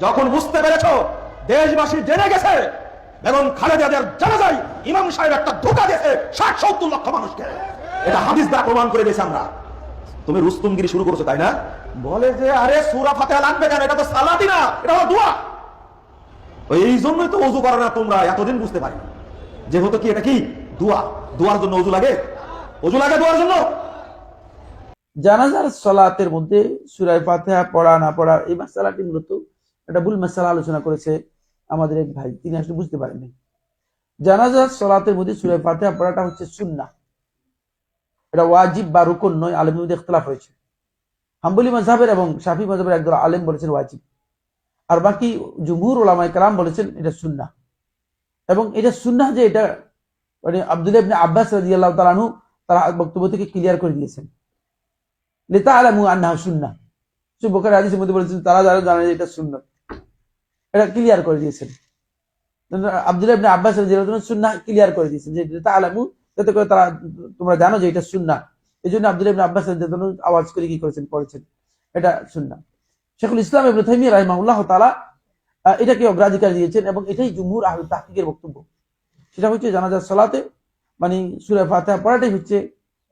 যখন বুঝতে পেরেছো দেশবাসী জেনে গেছে বেগম খালেদা জিয়ার জানাজায় ইমাম সাহেব একটা ধোঁকা দিয়েছে ৬০-৭০ লক্ষ মানুষকে, এটা হাদিস দ্বারা প্রমাণ করে দিয়েছি আমরা। তুমি রুস্তমগিরি শুরু করেছো তাই না? বলে যে আরে সূরা ফাতিহা লাগবে কেন, এটা তো সালাতই না, এটা হলো দোয়া। এই জন্যই তো ওযু করে না তোমরা, এতদিন বুঝতে পারি যেহেতু কি এটা কি দোয়া, দোয়ার জন্য ওযু লাগে, ওযু লাগে দোয়ার জন্য। জানাজার সালাতের মধ্যে সূরা ফাতিহা পড়া না পড়া এই মাসালাটি মূলত একটা ভুল মাসালা আলোচনা করেছে আমাদের এক ভাই, তিনি আসলে বুঝতে পারেননি। জানাজার সালাতের মধ্যে সূরা ফাতিহা পড়াটা হচ্ছে সুন্নাহ, এটা ওয়াজিব বা রুকন নয়। আলেমের মধ্যে ইখতিলাফ হয়েছে। হাম্বলি মাযহাবের এবং শাফি মাযহাবের একদল আলেম বলেছেন ওয়াজিব, আর বাকি জুমহুর উলামায়ে কেরাম বলেছেন এটা সুন্নাহ। এবং এটা সুন্নাহ যে এটা মানে আব্দুল্লাহ ইবনে আব্বাস রাদিয়াল্লাহু তাআলা আনহু তারা বক্তব্য থেকে ক্লিয়ার করে দিয়েছেন, লিতাআলামু আন্নাহা সুন্নাহ। সূরা বুখারী হাদিসের মধ্যে বলেছেন তারা যারা জানে এটা সুন্নাহ, এটা ক্লিয়ার করে দিয়েছেন। আব্দুল্লাহ ইবনে আব্বাস রাদিয়াল্লাহু তাআলা সুন্নাহ ক্লিয়ার করে দিয়েছেন যে লিতাআলামু, যাতে করে তারা তোমরা জানো যে এটা সুন্নাহ। এইজন্য আব্দুল্লাহ ইবনে আব্বাস রাদিয়াল্লাহু তাআলা আওয়াজ করে কি করেছেন, পড়েছেন এটা সুন্নাহ। শেখুল ইসলাম ইবনে তাইমিয়া রাহিমাহুল্লাহ তাআলা এটাকে অগ্রাধিকার দিয়েছেন এবং এটাই জুমহুর আহলে তাহকিকের বক্তব্য। সেটা হচ্ছে জানাজার সালাতে মানে সূরা ফাতিহা পড়াটাই হচ্ছে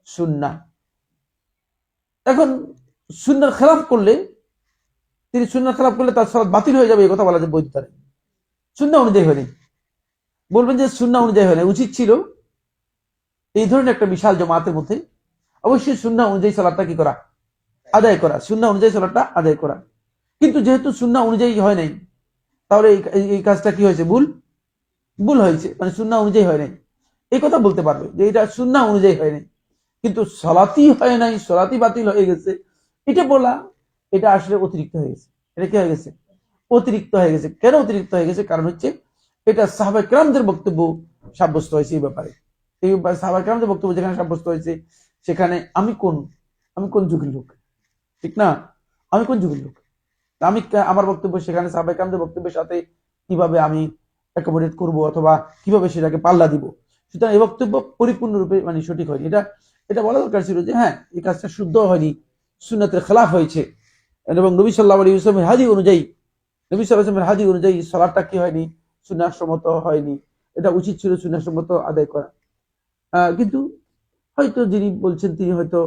সুন্নাহ। এখন সুন্নাহর খেলাফ করলে, তিনি সুন্নাহর খেলাফ করলে তার সালাত বাতিল হয়ে যাবে, এই কথা বলা যায় বৈধতা নেই, সুন্নাহ অনুযায়ী হয়নি। বলবেন যে সুন্নাহ অনুযায়ী হয় না, উচিত ছিল এই ধরনের একটা বিশাল জমাতের মধ্যে অবশ্যই সুন্নাহ অনুযায়ী সালাতটা কি করা, আদায় করা, সুন্নাহ অনুযায়ী সালাতটা আদায় করা। কিন্তু যেহেতু সুন্নাহ অনুযায়ী হয় নাই, তাহলে এই কাজটা কি হয়েছে, ভুল হয়েছে, মানে সুন্নাহ অনুযায়ী হয় নাই। এই কথা বলতে পারবে যে এটা সুন্নাহ অনুযায়ী হয় নাই, কিন্তু সালাতই হয় নাই, সালাতই বাতিল হয়ে গেছে, এটা বলা এটা আসলে অতিরিক্ত হয়ে গেছে। এটা কি হয়ে গেছে, অতিরিক্ত হয়ে গেছে। কেন অতিরিক্ত হয়ে গেছে? কারণ হচ্ছে এটা সাহাবায়ে কেরামদের বক্তব্য সাব্যস্ত হয়েছে এই ব্যাপারে। এই সাহাবায়ে কেরামদের বক্তব্য যেখানে সাব্যস্ত হয়েছে, সেখানে আমি কোন যুগের লোক, ঠিক না? আমি কোন যুগের লোক? আমি আমার বক্তব্য সেখানে সাহাবায়ে কেরামদের বক্তব্যের সাথে কিভাবে আমি অ্যাকোমোডেট করব অথবা কিভাবে সেটাকে পাল্লা দিব? সুতরাং এই বক্তব্য পরিপূর্ণরূপে মানে সঠিক হয়নি। এটা বলা দরকার ছিল যে হ্যাঁ, এই কাজটা শুদ্ধ হয়নি, সুন্নাতের খেলাফ হয়েছে, এবং নবী সাল্লাল্লাহু আলাইহি ওয়াসাল্লামের হাদী অনুযায়ী সালাতটা কি হয়নি, সুন্নাহসম্মত হয়নি। এটা উচিত ছিল সুন্নাহসম্মত আদায় করা। কিন্তু হয়তো যিনি বলছেন তিনি হয়তো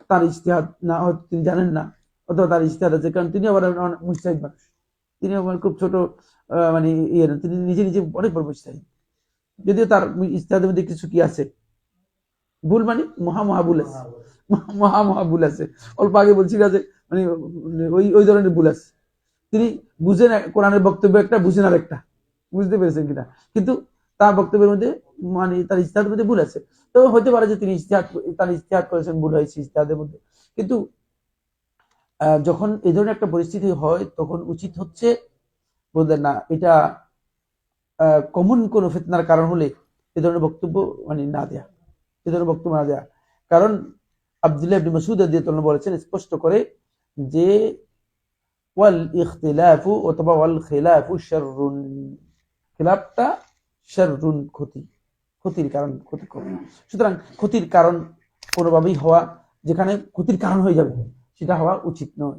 তার ইজতিহাদ না, হয়তো তিনি জানেন না, অথবা তার ইজতিহাদ আছে, কারণ তিনি আবার মুজতাহিদ মানুষ, তিনি আবার খুব ছোট মানে ইয়ে না, তিনি নিজে অনেক বড় মুজতাহিদ। যদিও তার ইজতিহাদের মধ্যে কিছু কি আছে, ভুল মানে মহাভুল আছে। অল্প আগে বলছি না যে মানে ওই ধরনের ভুল আছে। তিনি বুঝেন কোরআনের বক্তব্য একটা, বুঝেন আর একটা, বুঝতে পেরেছেন কিনা? কিন্তু তার বক্তব্যের মধ্যে মানে তার ইজতিহাদের মধ্যে ভুল আছে। তো হতে পারে যে তিনি তার ইজতিহাদ করেছেন, ভুল হয়েছে ইজতিহাদের মধ্যে। কিন্তু যখন এই ধরনের একটা পরিস্থিতি হয়, তখন উচিত হচ্ছে বললেন না, এটা কমন কোন ফিতনার কারণ হলে এই ধরনের বক্তব্য মানে না দেয়া, এই ধরনের বক্তব্য না দেয়া। কারণ আব্দুল্লাহ ইবনে মাসউদ রাদিয়াল্লাহু তাআলা বলেছেন স্পষ্ট করে যে ওয়াল ইখতিলাফু অথবা ওয়াল খিলাফু শাররুন, খিলাফটা শাররুন, ক্ষতির কারণ, ক্ষতিকর। সুতরাং ক্ষতির কারণ কোনোভাবেই হওয়া, যেখানে ক্ষতির কারণ হয়ে যাবে সেটা হওয়া উচিত নয়।